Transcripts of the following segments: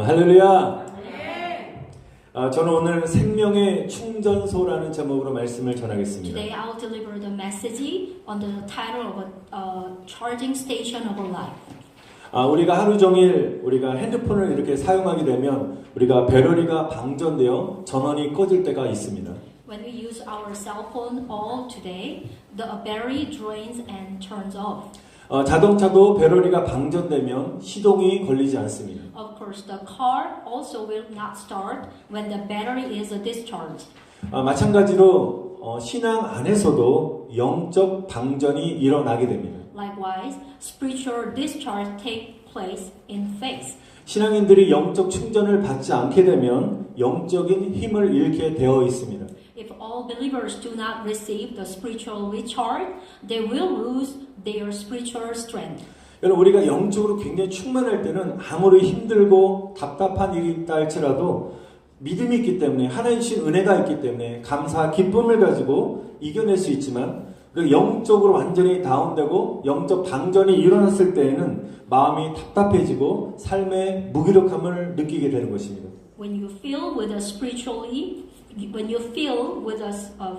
할렐루야. 저는 오늘 생명의 충전소라는 제목으로 말씀을 전하겠습니다. Today I'll deliver the message on the title of a charging station of our life. 우리가 하루 종일 우리가 핸드폰을 이렇게 사용하게 되면 우리가 배터리가 방전되어 전원이 꺼질 때가 있습니다. When we use our cell phone all today, the battery drains and turns off. 자동차도 배터리가 방전되면 시동이 걸리지 않습니다. Of course, the car also will not start when the battery is discharged. 마찬가지로 신앙 안에서도 영적 방전이 일어나게 됩니다. Likewise, spiritual discharge take place in faith. 신앙인들이 영적 충전을 받지 않게 되면 영적인 힘을 잃게 되어 있습니다. If all believers do not receive the spiritual recharge, they will lose their spiritual strength. 여러분, 우리가 영적으로 굉장히 충만할 때는 아무리 힘들고 답답한 일이 있다 할지라도 믿음이 있기 때문에 하나님 주신 은혜가 있기 때문에 감사, 기쁨을 가지고 이겨낼 수 있지만 영적으로 완전히 다운되고 영적 방전이 일어났을 때에는 마음이 답답해지고 삶의 무기력함을 느끼게 되는 것입니다. When you feel with when you feel with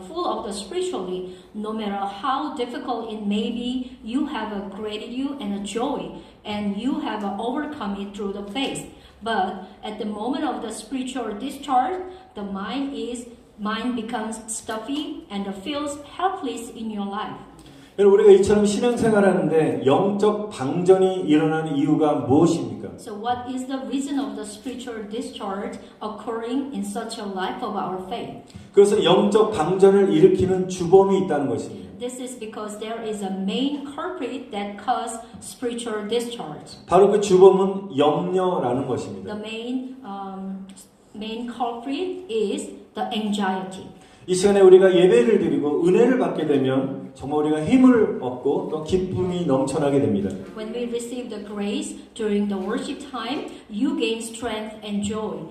full of the spiritually, no matter how difficult it may be, you have a gratitude and a joy, and you have overcome it through the faith. But at the moment of the spiritual discharge, the mind becomes stuffy and feels helpless in your life. 여러분, 우리가 이처럼 신앙생활하는데 영적 방전이 일어나는 이유가 무엇입니까? So what is the reason of the spiritual discharge occurring in such a life of our faith? 그것은 영적 방전을 일으키는 주범이 있다는 것입니다. This is because there is a main culprit that causes spiritual discharge. 바로 그 주범은 염려라는 것입니다. The main culprit is the anxiety. 이 시간에 우리가 예배를 드리고 은혜를 받게 되면 정말 우리가 힘을 얻고 또 기쁨이 넘쳐나게 됩니다. When we receive the grace during the worship time, you gain strength and joy.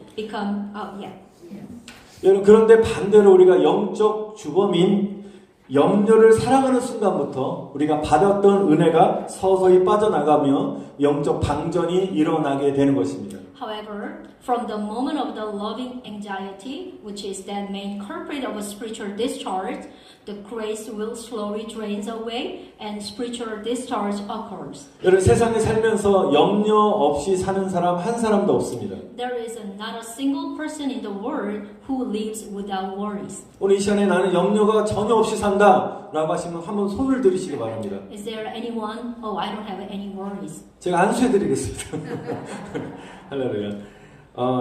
여러분, 그런데 반대로 우리가 영적 주범인 염려를 사랑하는 순간부터 우리가 받았던 은혜가 서서히 빠져나가며 영적 방전이 일어나게 되는 것입니다. However, from the moment of the loving anxiety, which is that main culprit of a spiritual discharge, the grace will slowly drain away and spiritual discharge occurs. 여러분, 세상에 살면서 염려 없이 사는 사람 한 사람도 없습니다. There is not a single person in the world who lives without worries. 오늘 이 시간에 나는 염려가 전혀 없이 산다 라고 하시면 한번 손을 들으시기 바랍니다. Is there anyone? Oh, I don't have any worries. 제가 안수해드리겠습니다. 할렐루야.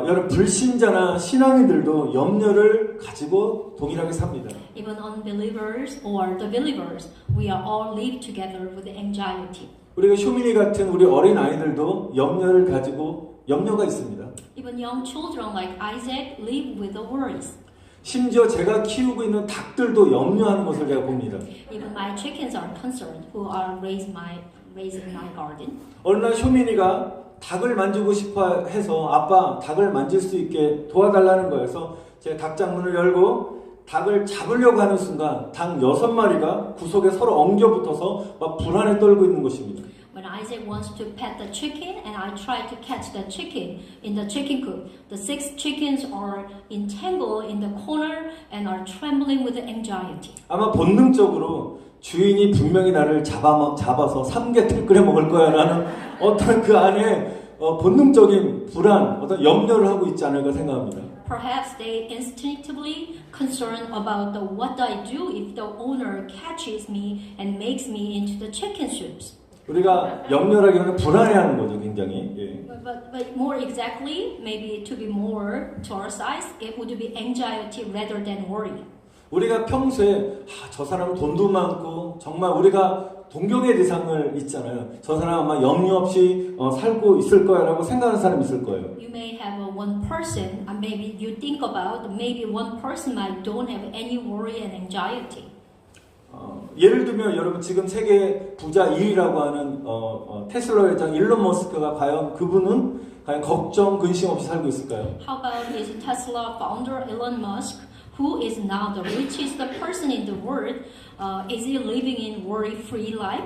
여러분, 불신자나 신앙인들도 염려를 가지고 동일하게 삽니다. Even unbelievers or the believers, we are all live together with anxiety. 우리가 효민이 같은 우리 어린 아이들도 염려를 가지고 염려가 있습니다. Even young children like Isaac live with the worries. 심지어 제가 키우고 있는 닭들도 염려하는 것을 제가 봅니다. Even my chickens are concerned who are raised in my garden. 어느 날 효민이가 닭을 만지고 싶어 해서 아빠 닭을 만질 수 있게 도와달라는 거여서 제가 닭장문을 열고 닭을 잡으려고 하는 순간 닭 6마리가 구석에 서로 엉겨붙어서 막 불안에 떨고 있는 것입니다. When Isaac wants to pet the chicken and I try to catch the chicken in the chicken coop, the 6 chickens are entangled in the corner and are trembling with anxiety. 아마 본능적으로 주인이 분명히 나를 잡아서 삼계탕 끓여 먹을 거야 라는 어떤 그 안에 본능적인 불안, 어떤 염려를 하고 있지 않을까 생각합니다. Perhaps they instinctively concerned about what I do if the owner catches me and makes me into the chicken soups. 우리가 염려라기보다는 불안해하는 거죠, 굉장히. 예. But more exactly, maybe to be more to our size, it would be anxiety rather than worry. 우리가 평소에 저 사람은 돈도 많고 정말 우리가 동경의 대상을 있잖아요. 저 사람 아마 염려 없이 살고 있을 거야라고 생각하는 사람이 있을 거예요. You may have one person, maybe you think about maybe one person might don't have any worry and anxiety. 예를 들면 여러분 지금 세계 부자 1위라고 하는 테슬라 회장 일론 머스크가 과연 그분은 걱정 근심 없이 살고 있을까요? How about is Tesla founder Elon Musk, who is now the richest person in the world? Is he living in worry-free life?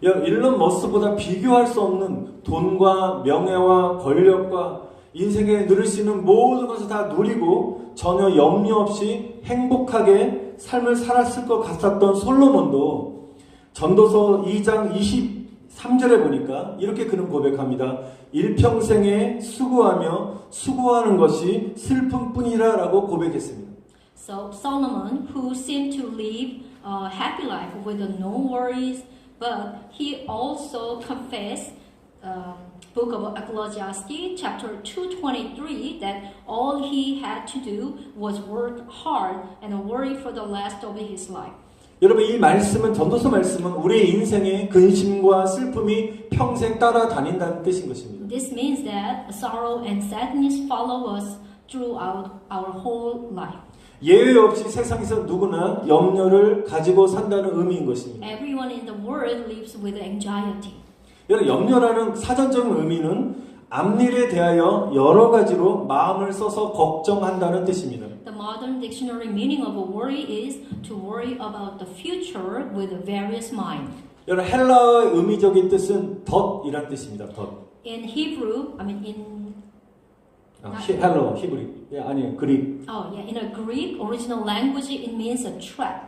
일론 머스크보다 비교할 수 없는 돈과 명예와 권력과 인생에 누릴 수 있는 모든 것을 다 누리고 전혀 염려 없이 행복하게 삶을 살았을 것 같았던 솔로몬도 전도서 2장 23절에 보니까 이렇게 그는 고백합니다. 일평생에 수고하며 수고하는 것이 슬픔뿐이라 라고 고백했습니다. So Solomon, who seemed to live a happy life with no worries, but he also confessed, book of Ecclesiastes, chapter 223, that all he had to do was work hard and worry for the rest of his life. 여러분 이 말씀은 전도서 말씀은 우리의 인생에 근심과 슬픔이 평생 따라다닌다는 뜻인 것입니다. This means that sorrow and sadness follow us throughout our whole life. 예외 없이 세상에서 누구나 염려를 가지고 산다는 의미인 것입니다. Everyone in the world lives with anxiety. 여러분 염려라는 사전적인 의미는 앞일에 대하여 여러 가지로 마음을 써서 걱정한다는 뜻입니다. The modern dictionary meaning of worry is to worry about the future with a various mind. 여러분 헬라어의 의미적인 뜻은 덫이란 뜻입니다. 덫. In Hebrew, I mean in 헬라어, 히브리. 아니에요. 그릭. oh yeah, in a Greek original language, it means a trap.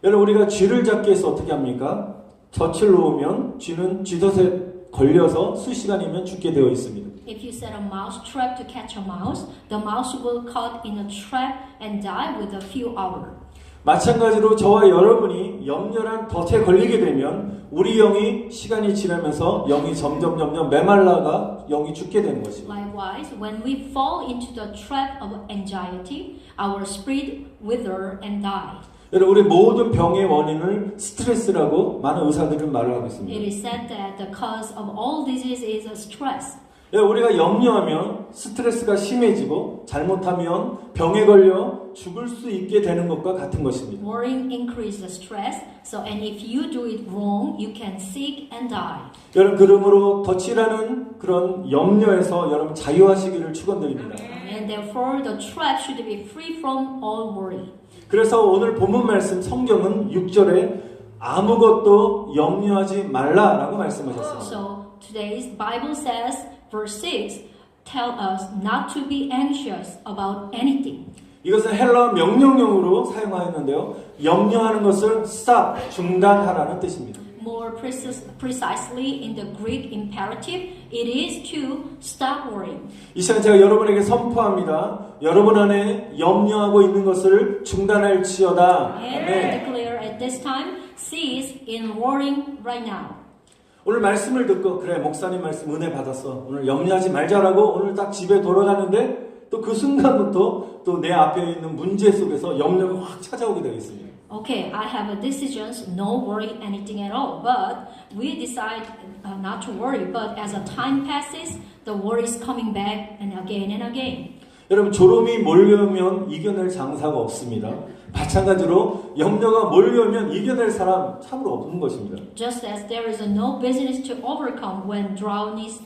여러분 우리가 쥐를 잡기 위해서 어떻게 합니까? 덫을 놓으면 쥐는 쥐덫에 걸려서 수시간이면 죽게 되어 있습니다. If you set a mouse trap to catch a mouse, the mouse will caught in a trap and die with a few hours. 마찬가지로 저와 여러분이 염려란 덫에 걸리게 되면 우리 영이 시간이 지나면서 영이 점점 메말라가 영이 죽게 되는 것입니다. Likewise, when we fall into the trap of anxiety, our spirit wither and die. 여러분 우리 모든 병의 원인을 스트레스라고 많은 의사들은 말을 하고 있습니다. It is said that the cause of all disease is a stress. 우리가 염려하면 스트레스가 심해지고 잘못하면 병에 걸려 죽을 수 있게 되는 것과 같은 것입니다. Worrying increases the stress, so and if you do it wrong, you can sick and die. 여러분 그러므로 덫이라는 그런 염려에서 여러분 자유하시기를 축원드립니다. And therefore, the trap should be free from all worry. 그래서 오늘 본문 말씀 성경은 6절에 아무것도 염려하지 말라라고 말씀하셨습니다. So today's Bible says, verse 6, tell us not to be anxious about anything. 이것은 헬라어 명령형으로 사용하였는데요. 염려하는 것을 stop, 중단하라는 뜻입니다. More precisely in the Greek imperative, it is to stop worrying. 이 시간 제가 여러분에게 선포합니다. 여러분 안에 염려하고 있는 것을 중단할지어다. And I declare at this time, cease in worrying right now. 오늘 말씀을 듣고 그래 목사님 말씀 은혜 받았어. 오늘 염려하지 말자라고 오늘 딱 집에 돌아가는데 또 그 순간부터 또 내 앞에 있는 문제 속에서 염려가 확 찾아오게 되겠습니다. Okay, I have a decision, no worry anything at all. But we decide not to worry. But as the time passes, the worry is coming back and again and again. 여러분 졸음이 몰려오면 이겨낼 장사가 없습니다. 마찬가지로 염려가 몰려오면 이겨낼 사람 참으로 없는 것입니다. Just as there is no business to overcome when drowsiness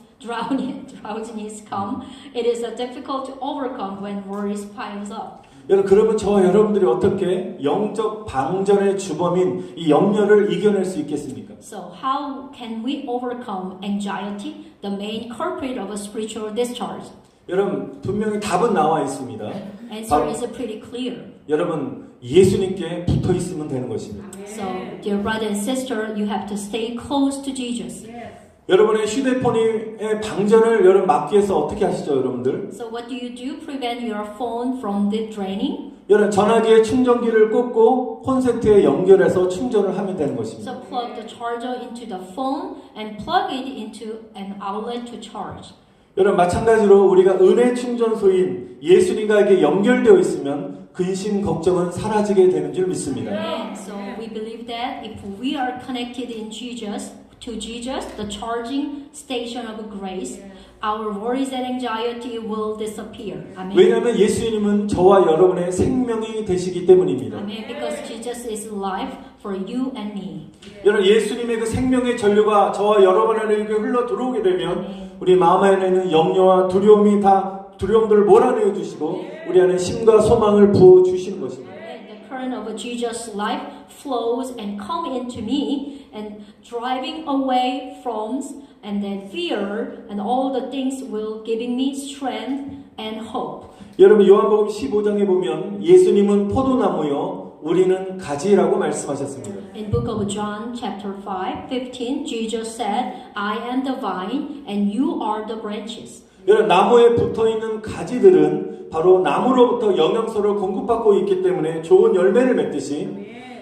come, it is difficult to overcome when worries piles up. 여러분 그러면 저와 여러분들이 어떻게 영적 방전의 주범인 이 염려를 이겨낼 수 있겠습니까? So how can we overcome anxiety, the main culprit of a spiritual discharge? 여러분 분명히 답은 나와 있습니다. Answer is pretty clear. 여러분 예수님께 붙어 있으면 되는 것입니다. So, dear brother and sister, you have to stay close to Jesus. 여러분의 휴대폰의 방전을 여러분 막기 위해서 어떻게 하시죠, 여러분들? So, what do you do? Prevent your phone from draining? 여러분 전화기에 충전기를 꽂고 콘센트에 연결해서 충전을 하면 되는 것입니다. So, plug the charger into the phone and plug it into an outlet to charge. 여러분 마찬가지로 우리가 은혜 충전소인 예수님과에게 연결되어 있으면 근심 걱정은 사라지게 되는 줄 믿습니다. And so we believe that if we are connected in Jesus, to Jesus, the charging station of grace, our worries and anxiety will disappear. Amen. 왜냐하면 예수님은 저와 여러분의 생명이 되시기 때문입니다. Amen. Because Jesus is life for you and me. 여러분 예수님의 그 생명의 전류가 저와 여러분 안에 흘러 들어오게 되면 우리 마음 안에는 염려와 두려움이 다 두려움들을 몰아내어 주시고 우리 안에 힘과 소망을 부어 주시는 것입니다. The current of Jesus' life flows and come into me and driving away from and then fear and all the things will giving me strength and hope. 여러분 요한복음 15장에 보면 예수님은 포도나무요 우리는 가지라고 말씀하셨습니다. In book of John chapter 5:15 Jesus said, I am the vine and you are the branches. 여러분 나무에 붙어있는 가지들은 바로 나무로부터 영양소를 공급받고 있기 때문에 좋은 열매를 맺듯이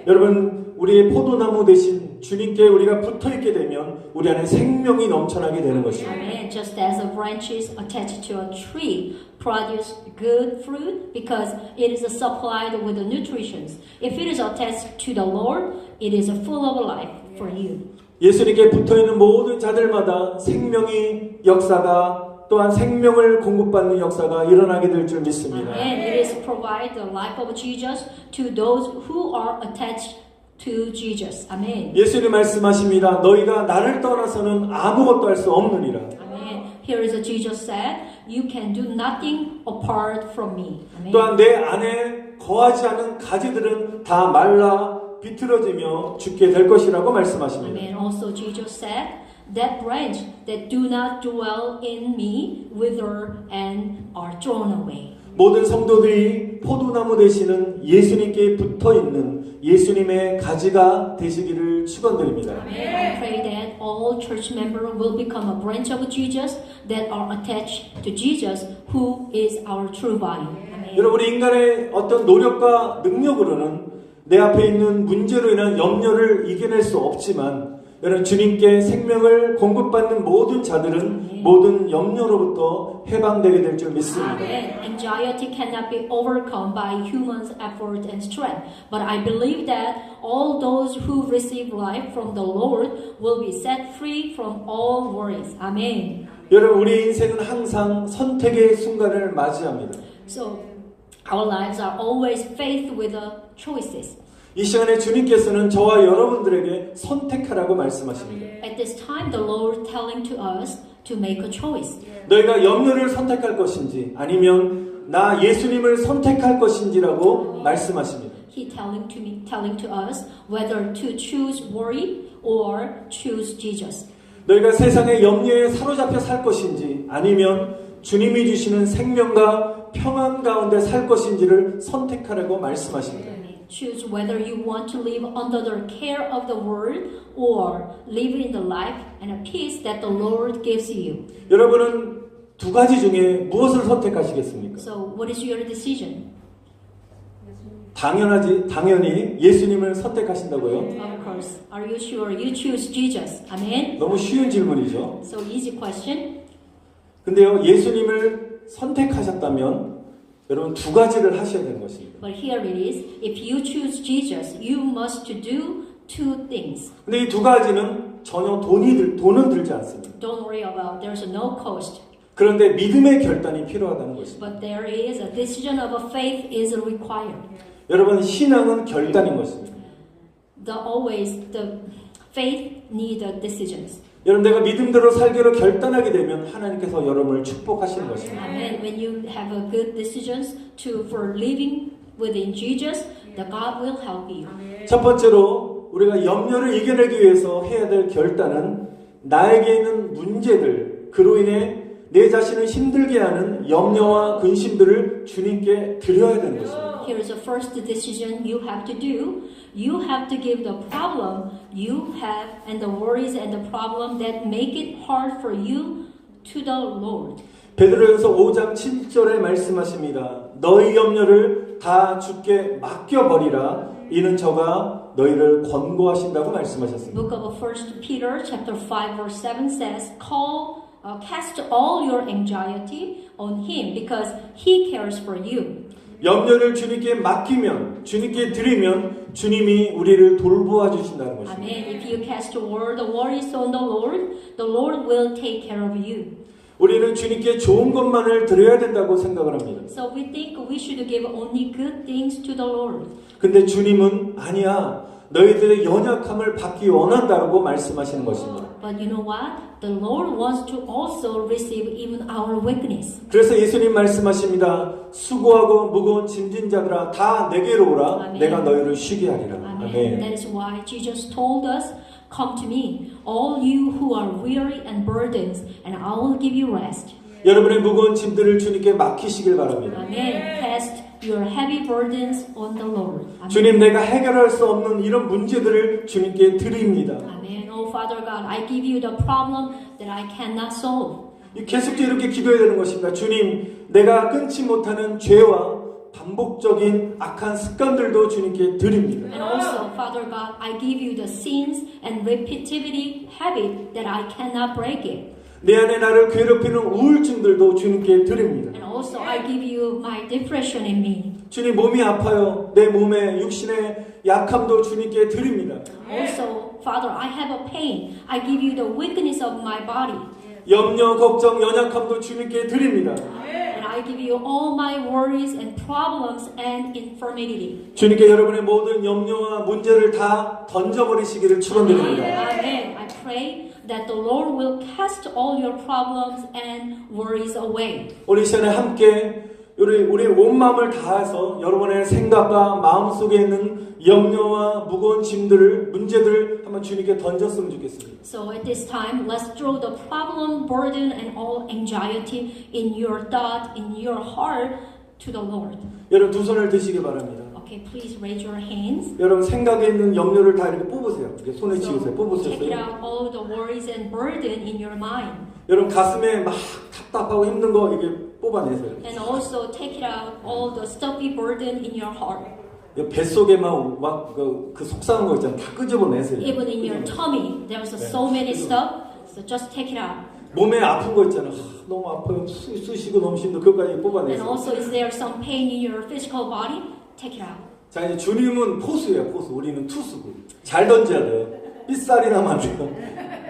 여러분 우리의 포도나무 대신 주님께 우리가 붙어있게 되면 우리 안에 생명이 넘쳐나게 되는 것입니다. Amen. Just as the branches attached to a tree produce good fruit because it is supplied with the nutrition. If it is attached to the Lord, it is full of life for you. 예수님께 붙어있는 모든 자들마다 생명의 역사가 또한 생명을 공급받는 역사가 일어나게 될 줄 믿습니다. And it is provide the life of Jesus to those who are attached to Jesus. Amen. 예수님 말씀하십니다. 너희가 나를 떠나서는 아무것도 할 수 없느니라. Amen. Here is Jesus said, you can do nothing apart from me. Amen. 또한 내 안에 거하지 않은 가지들은 다 말라 비틀어지며 죽게 될 것이라고 말씀하십니다. Amen. Also Jesus said, that branch that do not dwell in me wither and are thrown away. 모든 성도들이 포도나무 되시는 예수님께 붙어있는 예수님의 가지가 되시기를 축원드립니다. I pray that all church members will become a branch of Jesus that are attached to Jesus, who is our true body. Amen. 여러분 우리 인간의 어떤 노력과 능력으로는 내 앞에 있는 문제로 인한 염려를 이겨낼 수 없지만 여러분 주님께 생명을 공급받는 모든 자들은 모든 염려로부터 해방되게 될 줄 믿습니다. Anxiety cannot be overcome by humans' effort and strength, but I believe that all those who receive life from the Lord will be set free from all worries. Amen. 여러분 우리 인생은 항상 선택의 순간을 맞이합니다. So our lives are always faced with the choices. 이 시간에 주님께서는 저와 여러분들에게 선택하라고 말씀하십니다. At this time, the Lord telling to us to make a choice. 너희가 염려를 선택할 것인지 아니면 나 예수님을 선택할 것인지라고 말씀하십니다. He telling to us whether to choose worry or choose Jesus. 너희가 세상의 염려에 사로잡혀 살 것인지 아니면 주님이 주시는 생명과 평안 가운데 살 것인지를 선택하라고 말씀하십니다. Choose whether you want to live under the care of the world or live in the life and a peace that the Lord gives you. 여러분은 두 가지 중에 무엇을 선택하시겠습니까? So what is your decision? 당연히 예수님을 선택하신다고요? Of course. Are you sure you choose Jesus? Amen. 너무 쉬운 질문이죠. So easy question. 근데요, 예수님을 선택하셨다면 여러분 두 가지를 하셔야 되는 것입니다. But here it is. If you choose Jesus, you must do two things. 근데 이 두 가지는 전혀 돈은 들지 않습니다. Don't worry about. There's no cost. 그런데 믿음의 결단이 필요하다는 것입니다. But there is a decision of a faith is required. 여러분 신앙은 결단인 것입니다. The faith need decisions. 여러분 내가 믿음대로 살기로 결단하게 되면 하나님께서 여러분을 축복하시는 것입니다. Amen. When you have a good decisions for living within Jesus, the God will help you. 첫 번째로 우리가 염려를 이겨내기 위해서 해야 될 결단은 나에게 있는 문제들 그로 인해 내 자신을 힘들게 하는 염려와 근심들을 주님께 드려야 되는 것입니다. Here's the first decision you have to do. You have to give the problem you have and the worries and the problem that make it hard for you to the Lord. 베드로전서 5장 7절에 말씀하십니다. 너희 염려를 다 주께 맡겨버리라. 이는 저가 너희를 권고하신다고 말씀하셨습니다. Book of 1 Peter chapter 5 verse 7 says, cast all your anxiety on him because he cares for you. 염려를 주님께 맡기면 주님께 드리면 주님이 우리를 돌보아 주신다는 것입니다. Amen. If you cast all the worries on the Lord will take care of you. 우리는 주님께 좋은 것만을 드려야 된다고 생각을 합니다. So we think we should give only good things to the Lord. 근데 주님은 아니야. 너희들의 연약함을 받기 원한다고 말씀하시는 것입니다. But you know what? The Lord wants to also receive even our weakness. 그래서 예수님 말씀하십니다. 수고하고 무거운 짐진 자들아 다 내게로 오라. 아멘. 내가 너희를 쉬게 하리라. Amen. 아멘. That is why Jesus told us come to me, all you who are weary and burdened, and I will give you rest. 여러분의 무거운 짐들을 주님께 맡기시길 바랍니다. Amen. Cast your heavy burdens on the Lord. Amen. 주님, 내가 해결할 수 없는 이런 문제들을 주님께 드립니다. Amen. Oh Father God, I give you the problem that I cannot solve. 계속적으로 이렇게 기도해야 되는 것입니다. 주님, 내가 끊지 못하는 죄와 반복적인 악한 습관들도 주님께 드립니다. And also, Father God, I give you the sins and repetitivity habit that I cannot break it. 내 안에 나를 괴롭히는 우울증들도 주님께 드립니다. And also, I give you my depression in me. 주님, 몸이 아파요. 내 몸의 육신의 약함도 주님께 드립니다. Also, Father, I have a pain. I give you the weakness of my body. 염려, 걱정, 연약함도 주님께 드립니다. And I give you all my worries and problems and infirmity. 주님께 여러분의 모든 염려와 문제를 다 던져버리시기를 축원드립니다. Amen. I pray that the Lord will cast all your problems and worries away. 우리 시간에 함께 우리 온 마음을 다해서 여러분의 생각과 마음 속에 있는 염려와 무거운 짐들을 문제들을 한번 주님께 던졌으면 좋겠습니다. So at this time, let's throw the problem, burden, and all anxiety in your thought, in your heart to the Lord. 여러분 두 손을 드시기 바랍니다. Okay, please raise your hands. 여러분 생각에 있는 염려를 다 이렇게 뽑으세요. 이렇게 손에 So 쥐으세요. 뽑으세요. take it out all the worries and burden in your mind. 여러분 가슴에 막 답답하고 힘든 거 이렇게 뽑아내세요. And also take it out all the stuffy burden in your heart. 뱃속에 막그 속상한 거 있잖아요. 다 끄집어내세요. Even in your tummy, there's so many stuff. So just take it out. 몸에 아픈 거 있잖아요. 너무 아파요. 쑤시고 너무 힘들어. 그것까지 And 뽑아내세요. also, is there some pain in your physical body? Take it out. 자, 이제 주님은 포수예요. 포수. 우리는 투수고. 잘 던져야 돼요. 삐살이 나면 안 돼요.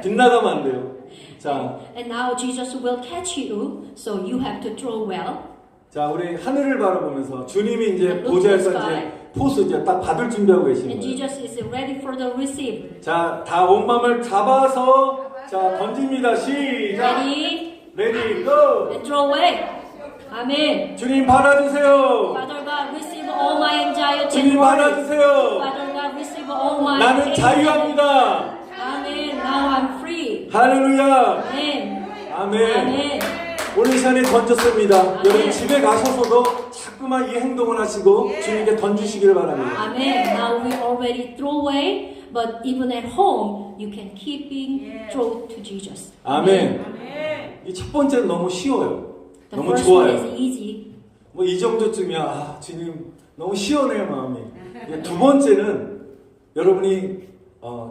빗나가면 안 돼요. 자, And now Jesus will catch you, so you have to throw well. 자, 우리 하늘을 바라보면서 주님이 이제 Look 보좌에서 to the sky. 이제 포수 이제 딱 받을 준비하고 계시는 And 거예요. Jesus is ready for the receive. 자, 다 온 마음을 잡아서 자, 던집니다. 시작. Ready? 레디 고. And throw away. Amen. 주님 받아주세요. Father God, receive all my anxiety and 주님 worries. 받아주세요. Father God, receive all my 나는 pain. 자유합니다. Amen. Now I'm free. 할렐루야. Amen. 아멘. Amen. 오늘 시간에 던졌습니다. 아멘. 여러분 집에 가셔서도 자꾸만 이 행동을 하시고 주님께 던지시기를 바랍니다. Amen. Now we already throw away, but even at home, you can keep being thrown to Jesus. 아멘. 이 첫 번째는 너무 쉬워요. The 너무 first one is 좋아요. easy. 뭐 이 정도쯤이야. 주님 너무 시원해요 마음이. 이제 두 번째는 여러분이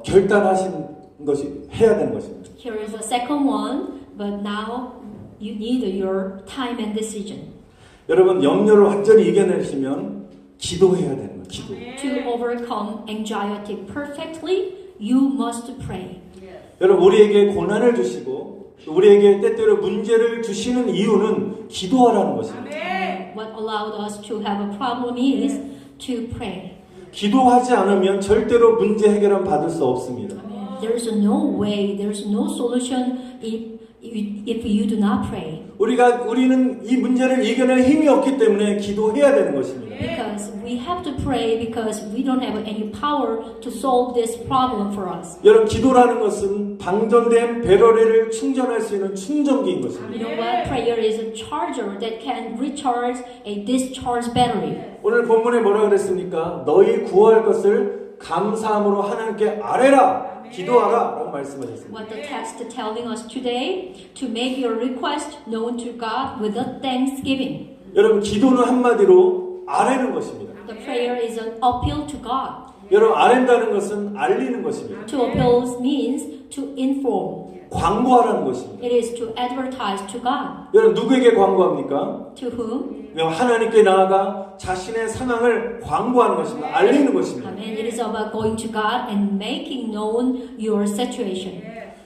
결단하신 것이 해야 되는 것입니다. Here is the second one, but now you need your time and decision. 여러분 염려를 완전히 이겨내시면 기도해야 되는 거예요. 기도. To overcome anxiety perfectly, you must pray. 여러분 우리에게 고난을 주시고 우리에게 때때로 문제를 주시는 이유는 기도하라는 것입니다. What allowed us to have a problem is to pray. 기도하지 않으면 절대로 문제 해결은 받을 수 없습니다. There's no way, there's no solution if you do not pray. 우리는 이 문제를 이겨낼 힘이 없기 때문에 기도해야 되는 것입니다. Because we have to pray because we don't have any power to solve this problem for us. 여러분 기도라는 것은 방전된 배터리를 충전할 수 있는 충전기인 것입니다. You know what? Prayer is a charger that can recharge a discharged battery. 오늘 본문에 뭐라 그랬습니까? 너희 구할 것을 감사함으로 하나님께 아뢰라. 기도하라 라고 말씀하셨습니다. What the text telling us today, to make your request known to God with a thanksgiving. 여러분 기도는 한마디로 아뢰는 것입니다. The prayer is an appeal to God. 여러분 아뢰다는 것은 알리는 것입니다. To appeal means to inform. 광고하라는 것입니다. It is to advertise to God. 여러분 누구에게 광고합니까? To whom? 하나님께 나아가 자신의 상황을 광고하는 것입니다. 알리는 것입니다. Amen. It is about going to God and making known your situation.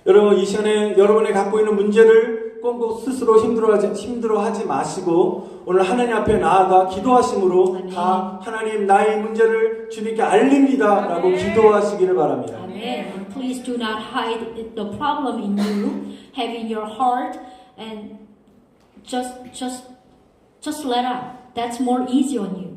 여러분 이 시간에 여러분이 갖고 있는 문제를 꼭 스스로 힘들어하지 마시고 오늘 하나님 앞에 나아가 기도하심으로 아멘. 다 하나님 나의 문제를 주님께 알립니다 라고 기도하시기를 바랍니다. Amen. And please do not hide the problem in you, have in your heart, and just let out. That's more easy on you.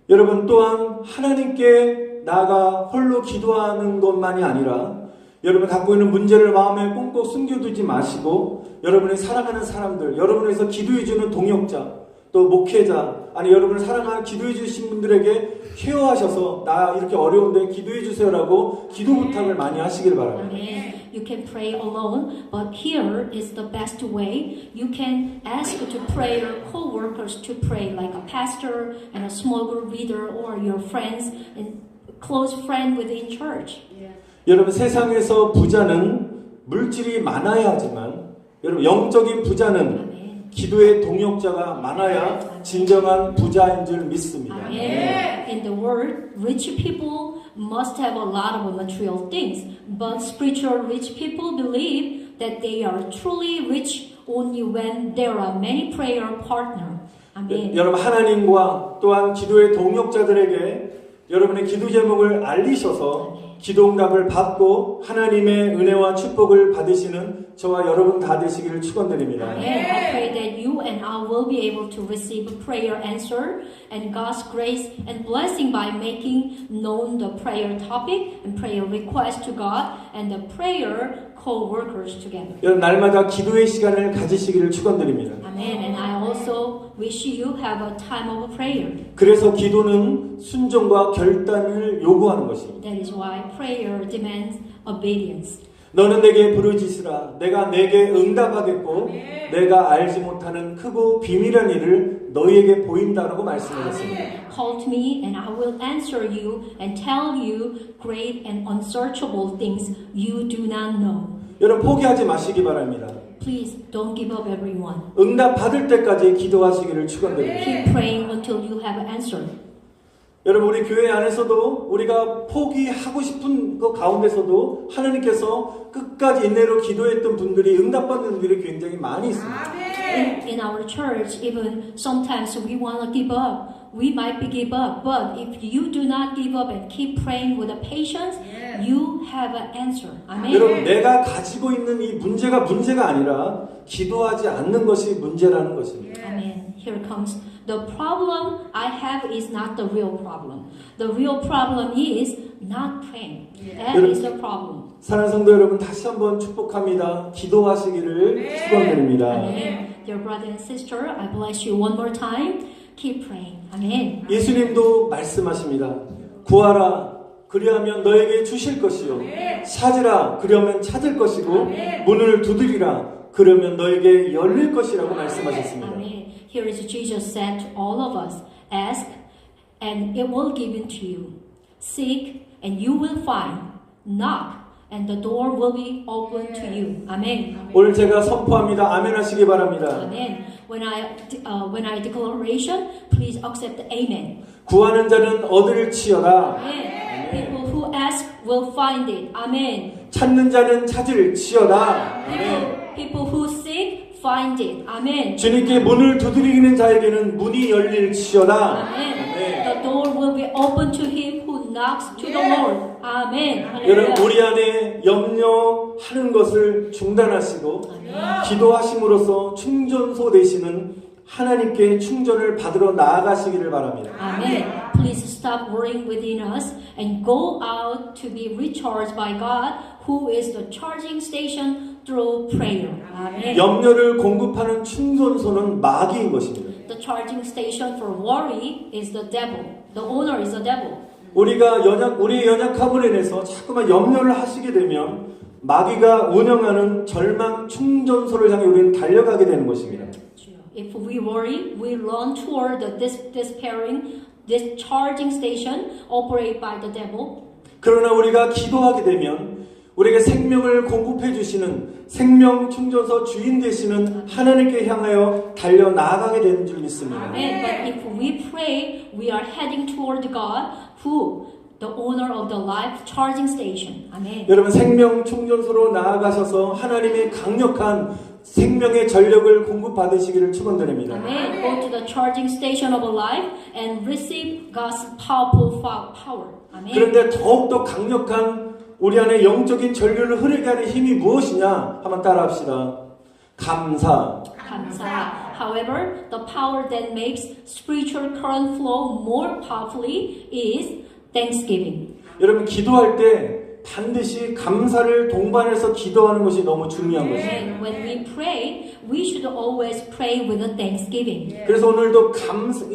여러분 또한 하나님께 나아가 홀로 기도하는 것만이 아니라 여러분 갖고 있는 문제를 마음에 꽁꽁 숨겨두지 마시고 여러분의 사랑하는 사람들, 여러분에서 기도해주는 동역자, 또 목회자, 아니 여러분을 사랑하는 기도해주신 분들에게 케어하셔서 나 이렇게 어려운데 기도해주세요라고 기도 부탁을 많이 하시길 바랍니다. Amen. You can pray alone, but here is the best way. You can ask to pray your co-workers to pray, like a pastor and a small group leader, or your friends and close friend within church. 여러분 세상에서 부자는 물질이 많아야 하지만 여러분 영적인 부자는 Amen. 기도의 동역자가 많아야 진정한 부자인 줄 믿습니다. Amen. In the world, rich people must have a lot of material things, but spiritual rich people believe that they are truly rich only when there are many prayer partners. Amen. 여러분 하나님과 또한 기도의 동역자들에게 여러분의 기도 제목을 알리셔서 기도응답을 받고 하나님의 은혜와 축복을 받으시는 저와 여러분 다 되시기를 축원드립니다. Amen. I pray that you and I will be able to receive a prayer answer and God's grace and blessing by making known the prayer topic and prayer request to God and the prayer co-workers together. 여러분 날마다 기도의 시간을 가지시기를 축원드립니다. Amen. And I also wish you have a time of prayer. 그래서 기도는 순종과 결단을 요구하는 것입니다. That is why prayer demands obedience. 너는 내게 부르짖으라 내가 내게 응답하겠고 내가 알지 못하는 크고 비밀한 일을 너희에게 보인다라고 말씀하셨습니다. Call to me and I will answer you and tell you great and unsearchable things you do not know. 여러분 포기하지 마시기 바랍니다. Please don't give up everyone. 응답 받을 때까지 기도하시기를 축원드립니다. Keep praying until you have an answer. 여러분 우리 교회 안에서도 우리가 포기하고 싶은 것 가운데서도 하나님께서 끝까지 인내로 기도했던 분들이 응답받는 분들이 굉장히 많이 있습니다. In our church, even sometimes we want to give up. We might be give up, but if you do not give up and keep praying with a patience, you have an answer. Amen. 여러분 내가 가지고 있는 이 문제가 문제가 아니라 기도하지 않는 것이 문제라는 것입니다. Amen. Here comes the problem I have is not the real problem. The real problem is not praying. That is the problem. 사랑하는 성도 여러분 다시 한번 축복합니다. 기도하시기를 축원드립니다. Amen. Dear brother and sister, I bless you one more time. Keep praying. Amen. 예수님도 말씀하십니다. 구하라 그리하면 너에게 주실 것이요 찾으라 그러면 찾을 것이고 문을 두드리라 그러면 너에게 열릴 것이라고 말씀하셨습니다. Amen. Here is Jesus said to all of us, ask and it will be given to you. Seek and you will find. Knock and the door will be open to you. Amen. 오늘 제가 선포합니다. 아멘 하시기 바랍니다. Amen. When I declaration, please accept the amen. 구하는 자는 얻을지어다. Amen. People who ask will find it. Amen. 찾는 자는 찾을지어다. People who seek find it. Amen. 주님께 문을 두드리는 자에게는 문이 열릴지어다. Amen. The door will be open to him who knocks to the Lord. Amen. 여러분 우리 안에 염려하는 것을 중단하시고 기도하심으로써 충전소 되시는 하나님께 충전을 받으러 나아가시기를 바랍니다. Amen. Please stop worrying within us and go out to be recharged by God, who is the charging station through prayer. Amen. 염려를 공급하는 충전소는 마귀인 것입니다. The charging station for worry is the devil. The owner is the devil. 우리의 연약함을 인해서 자꾸만 염려를 하시게 되면 마귀가 운영하는 절망 충전소를 향해 우리는 달려가게 되는 것입니다. If we worry, we run toward the despairing, this charging station operated by the devil. 그러나 우리가 기도하게 되면 우리에게 생명을 공급해 주시는 생명 충전소 주인 되시는 하나님께 향하여 달려 나아가게 되는 줄 믿습니다. Amen. But if we pray, we are heading toward God, who the owner of the life charging station. Amen. 여러분 생명 충전소로 나아가셔서 하나님의 강력한 생명의 전력을 공급받으시기를 축원드립니다. Amen. Go to the charging station of life and receive God's powerful power. Amen. 그런데 더욱더 강력한 우리 안에 영적인 전류를 흐르게 하는 힘이 무엇이냐? 한번 따라합시다. 감사. 감사. However, the power that makes spiritual current flow more powerfully is thanksgiving. 여러분 기도할 때 반드시 감사를 동반해서 기도하는 것이 너무 중요한 것입니다. And when we pray, we should always pray with a thanksgiving. 그래서 오늘도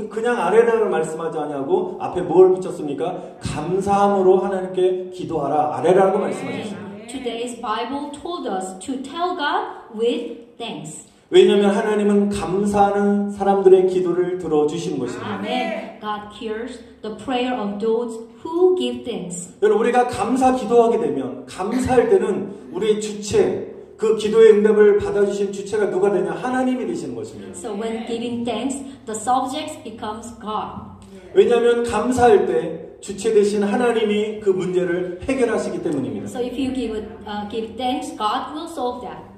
그냥 아뢰라를 말씀하지 않냐고 앞에 뭘 붙였습니까? 감사함으로 하나님께 기도하라. 아뢰라고 말씀하셨습니다. Today's Bible told us to tell God with thanks. 왜냐하면 하나님은 감사하는 사람들의 기도를 들어주시는 것입니다. Amen. God hears the prayer of those who give thanks. 여러분 우리가 감사 기도하게 되면 감사할 때는 우리의 주체 그 기도의 응답을 받아주신 주체가 누가 되냐? 하나님이 되시는 것입니다. So when giving thanks, the subject becomes God. 왜냐하면 감사할 때 주체 되신 하나님이 그 문제를 해결하시기 때문입니다. So if you give thanks, God will solve that.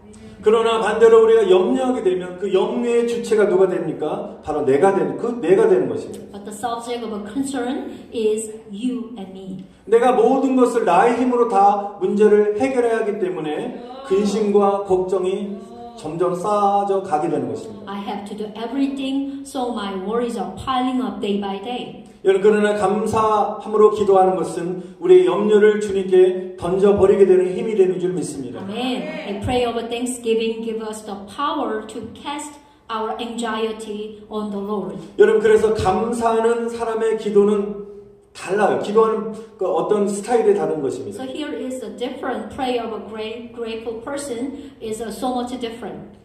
그러나 반대로 우리가 염려하게 되면 그 염려의 주체가 누가 됩니까? 바로 내가 되는 것입니다. But the subject of a concern is you and me. 내가 모든 것을 나의 힘으로 다 문제를 해결해야 하기 때문에 근심과 걱정이 점점 쌓아져 가게 되는 것입니다. I have to do everything, so my worries are piling up day by day. 여러분 그러나 감사함으로 기도하는 것은 우리의 염려를 주님께 던져버리게 되는 힘이 되는 줄 믿습니다. Amen. A prayer of thanksgiving gives us the power to cast our anxiety on the Lord. 여러분 그래서 감사하는 사람의 기도는 달라요. 기도하는 그 어떤 스타일이 다른 것입니다. So here is a different prayer of a grateful person is so much different.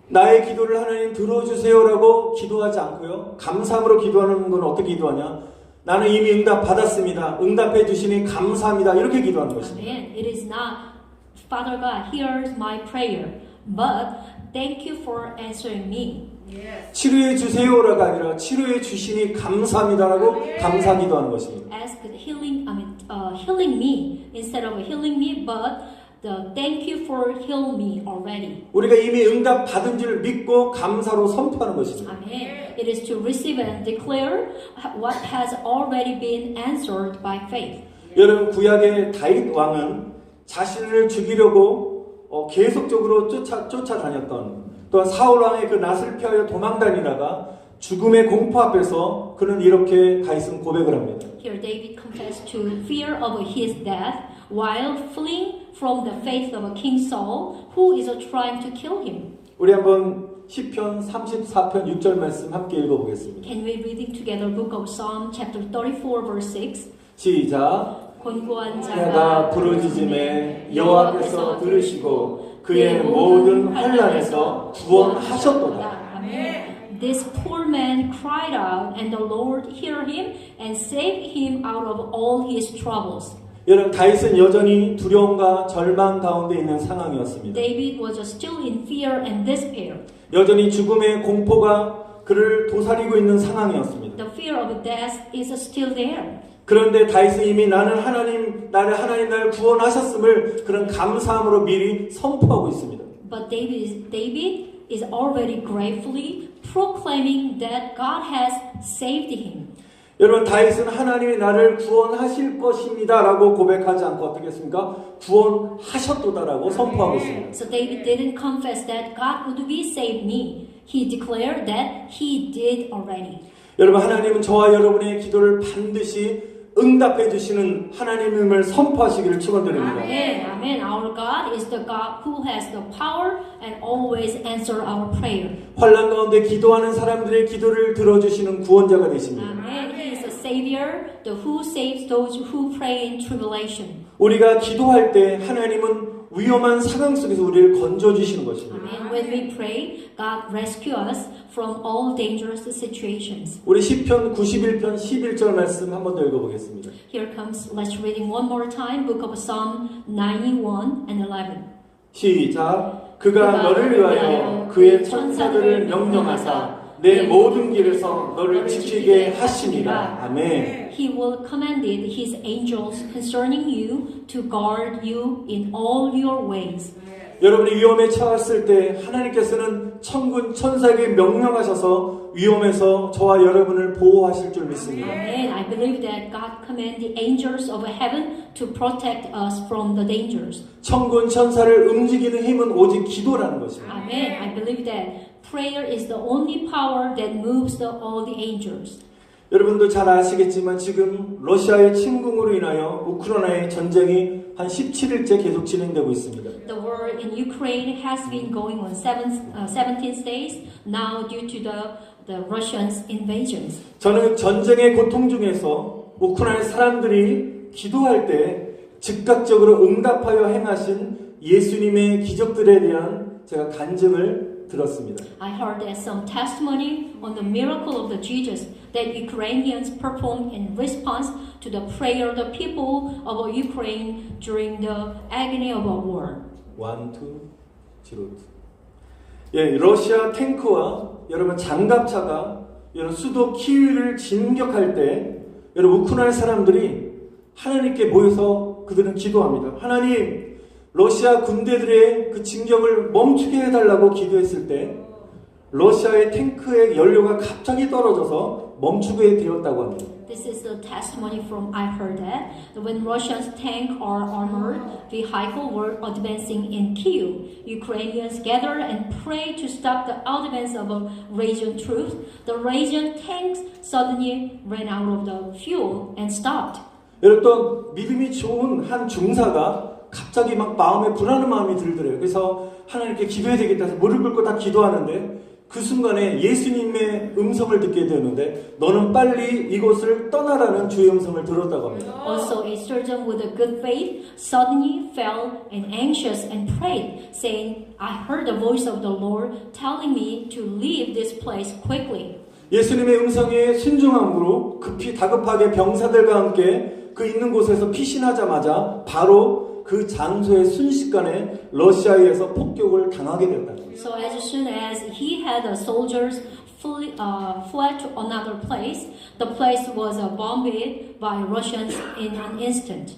나의 기도를 하나님 들어주세요라고 기도하지 않고요. 감사함으로 기도하는 건 어떻게 기도하냐? 나는 이미 응답 받았습니다. 응답해 주시니 감사합니다. 이렇게 기도하는 것입니다. Amen. It is not, Father God, here's my prayer, but thank you for answering me. 치료해 주세요라가 아니라 치료해 주시니 감사합니다라고 감사 기도하는 것입니다. Ask healing me instead of healing me, but the thank you for heal me already. 우리가 이미 응답 받은 줄 믿고 감사로 선포하는 것입니다. Amen. It is to receive and declare what has already been answered by faith. 여러분 구약의 다윗 왕은 자신을 죽이려고 계속적으로 쫓아다녔던 또한 사울 왕의 그 낯을 피하여 도망다니다가 죽음의 공포 앞에서 그는 이렇게 다윗은 고백을 합니다. Here David confessed to fear of his death while fleeing from the face of King Saul, who is trying to kill him. 우리 한번 시편 34편 6절 말씀 함께 읽어보겠습니다. Can we reading together book of Psalm chapter 34 verse 6? 시작. 권고한 자가 자가 부르짖음에 여호와께서 들으시고 그의 모든 환난에서 구원하셨도다. 아멘. This poor man cried out, and the Lord heard him and saved him out of all his troubles. 여러분 다윗은 여전히 두려움과 절망 가운데 있는 상황이었습니다. David was still in fear and despair. 여전히 죽음의 공포가 그를 도사리고 있는 상황이었습니다. The fear of death is still there. 그런데 다윗은 이미 나를 하나님 나를 구원하셨음을 그런 감사함으로 미리 선포하고 있습니다. But David is already gratefully proclaiming that God has saved him. 여러분 다윗은 하나님이 나를 구원하실 것입니다라고 고백하지 않고 어떻게 했습니까? 구원하셨도다라고 선포하고 있습니다. So David didn't confess that God would be save me. He declared that he did already. 여러분 하나님은 저와 여러분의 기도를 반드시 응답해 주시는 하나님임을 선포하시기를 축원드립니다. Amen. Amen. Our God is the God who has the power and always answer our prayer. 환난 가운데 기도하는 사람들의 기도를 들어주시는 구원자가 되십니다. Amen. He is a savior, the who saves those who pray in tribulation. 우리가 기도할 때 하나님은 위험한 상황 속에서 우리를 건져주시는 것입니다. Amen. When we pray, God rescue us from all dangerous situations. 우리 시편 91편 11절 말씀 한 번 더 읽어보겠습니다. Here comes, let's reading one more time, book of Psalm 91 and 11. 시작. 그가 너를 위하여 그의 천사들을 명령하사 내 모든 길에서 너를 지키게 하시니라. 아멘. He will command his angels concerning you to guard you in all your ways. 여러분이 위험에 처했을 때 하나님께서는 천군 천사에게 명령하셔서 위험에서 저와 여러분을 보호하실 줄 믿습니다. Amen. I believe that God commands the angels of heaven to protect us from the dangers. 천군 천사를 움직이는 힘은 오직 기도라는 것입니다. Amen. I believe that prayer is the only power that moves all the angels. 여러분도 잘 아시겠지만 지금 러시아의 침공으로 인하여 우크라이나의 전쟁이 한 17일째 계속 진행되고 있습니다. The war in Ukraine has been going on 17 days now due to the Russians' invasions. 저는 전쟁의 고통 중에서 우크라이나 사람들이 기도할 때 즉각적으로 응답하여 행하신 예수님의 기적들에 대한 제가 간증을 들었습니다. I heard that some testimony on the miracle of the Jesus that Ukrainians performed in response to the prayer of the people of Ukraine during the agony of a war. 1, 2, 0, 2. 예, 러시아 탱크와 여러분 장갑차가 여러분 수도 키이우를 진격할 때 여러분 우크라이나 사람들이 하나님께 모여서 그들은 기도합니다. 하나님, 러시아 군대들의 그 진격을 멈추게 해달라고 기도했을 때 러시아의 탱크의 연료가 갑자기 떨어져서 멈추게 되었다고 합니다. This is the testimony from I heard that when Russians tank or armored vehicle were advancing in Kyiv, Ukrainians gathered and prayed to stop the advance of a Russian troops. The Russian tanks suddenly ran out of the fuel and stopped. 여러분 또 믿음이 좋은 한 중사가 갑자기 막 마음에 불안한 마음이 들더래요. 그래서 하나님께 기도해야 되겠다 해서 무릎 꿇고 다 기도하는데 그 순간에 예수님의 음성을 듣게 되는데 너는 빨리 이곳을 떠나라는 주의 음성을 들었다고 합니다. Also, a surgeon with a good faith suddenly fell and anxious and prayed, saying, I heard the voice of the Lord telling me to leave this place quickly. 예수님의 음성에 순종함으로 급히 다급하게 병사들과 함께 그 있는 곳에서 피신하자마자 바로 그 장소의 순식간에 러시아에서 폭격을 당하게 되었다. So as soon as he had the soldiers fled to another place, the place was bombed by Russians in an instant.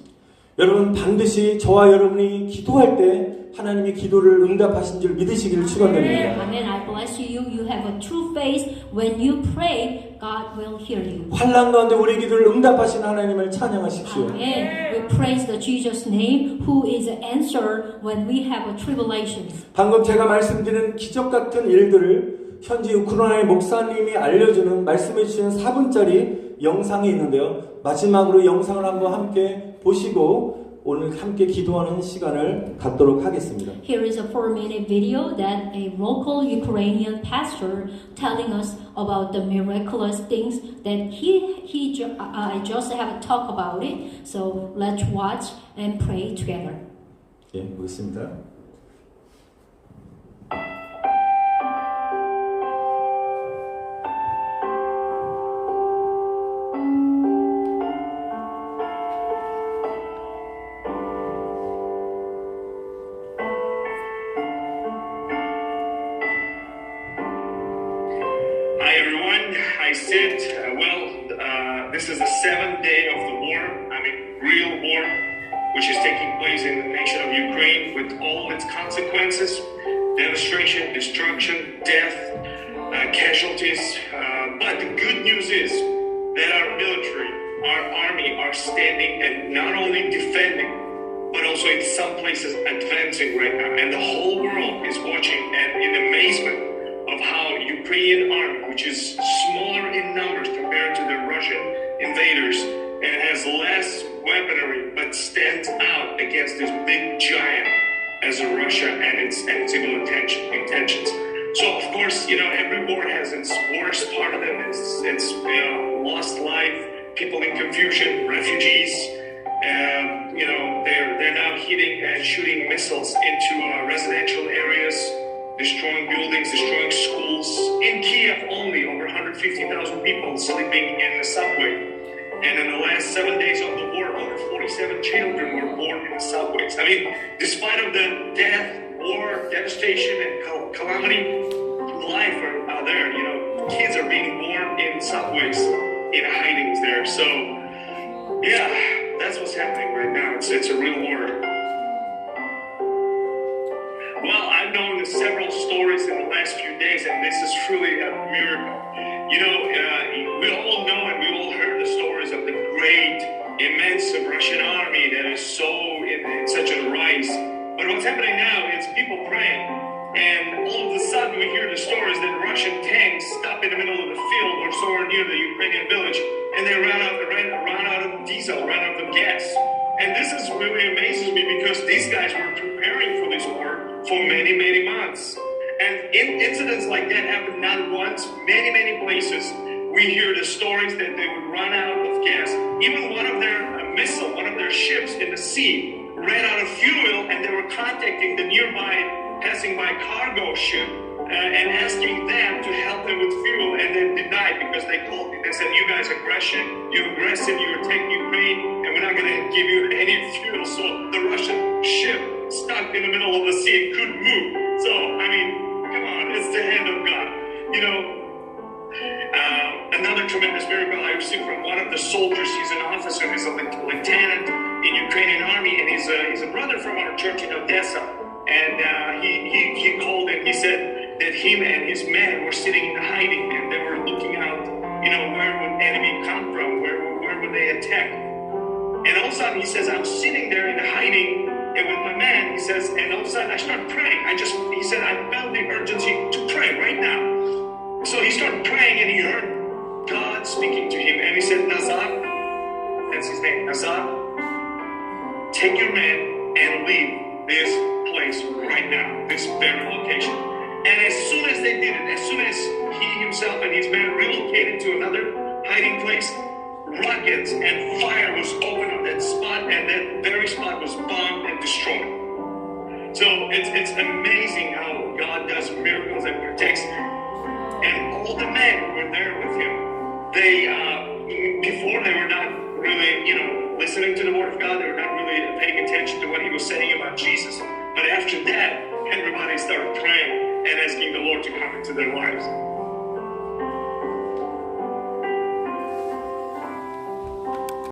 여러분 반드시 저와 여러분이 기도할 때 하나님이 기도를 응답하신 줄 믿으시기를 축원드립니다. Amen. I bless you. You have a true faith. When you pray, God will hear you. 환난 가운데 우리 기도를 응답하신 하나님을 찬양하십시오. Amen. We praise the Jesus name who is the answer when we have a tribulations. 방금 제가 말씀드린 기적 같은 일들을 현지 우크라이나의 목사님이 알려주는 말씀해 주시는 4분짜리 영상이 있는데요. 마지막으로 영상을 한번 함께 보시고 오늘 함께 기도하는 시간을 갖도록 하겠습니다. Here is a 4-minute video that a local Ukrainian pastor telling us about the miraculous things that I just have talked about it. So let's watch and pray together. 예, 보겠습니다. Hi everyone. I said, this is the 7th day of the war. I mean, real war, which is taking place in the nation of Ukraine with all its consequences, devastation, destruction, death, casualties. But the good news is that our military, our army are standing and not only defending, but also in some places advancing right now. And the whole world is watching and in amazement of how Ukrainian army, which is smaller in numbers compared to the Russian invaders and has less weaponry, but stands out against this big giant as Russia and its evil intentions. So of course, every war has its worst part of it. It's lost life, people in confusion, refugees. They're now hitting and shooting missiles into residential areas, destroying buildings, destroying schools. In Kiev only, over 150,000 people sleeping in the subway. And in the last 7 days of the war, over 47 children were born in the subways. I mean, despite of the death, war, devastation, and calamity, life are there. Kids are being born in subways, in hidings there. So, yeah, that's what's happening right now. It's a real war. Well, I've known several stories in the last few days, and this is truly a miracle. We all know and we all heard the stories of the great, immense Russian army that is so in such a rise. But what's happening now is people praying, and all of a sudden we hear the stories that Russian tanks stop in the middle of the field or somewhere near the Ukrainian village, and they run out of diesel, run out of gas. And this is really amazes me because these guys were preparing for this war for many, many months. And incidents like that happen not once, many, many places. We hear the stories that they would run out of gas. Even one of their ships in the sea ran out of fuel, and they were contacting the nearby passing by cargo ship and asking them to help them with fuel, and then denied because they said, you guys are aggressive, you attack Ukraine, and we're not going to give you any fuel. So the Russian ship stuck in the middle of the sea and couldn't move. So, I mean, come on, it's the hand of God. You know, another tremendous miracle I received from one of the soldiers. He's an officer, he's a lieutenant in Ukrainian army, and he's a brother from our church in Odessa. And he called and he said that him and his men were sitting in hiding, and they were looking out, you know, where would enemy come from, where would they attack. And all of a sudden he says, I'm sitting there in hiding and with my man, he says, and all of a sudden I start praying. He said, I felt the urgency to pray right now. So he started praying, and he heard God speaking to him, and he said, Nazar, that's his name, Nazar, take your men and leave this place right now, this very location. And as soon as they did it, as soon as he himself and his men relocated to another hiding place, rockets and fire was opened on that spot, and that very spot was bombed and destroyed. So it's amazing how God does miracles and protects. And all the men who were there with him, they before they were not really, you know, listening to the word of God. They were not really paying attention to what he was saying about Jesus. But after that, everybody started praying and asking the Lord to come into their lives.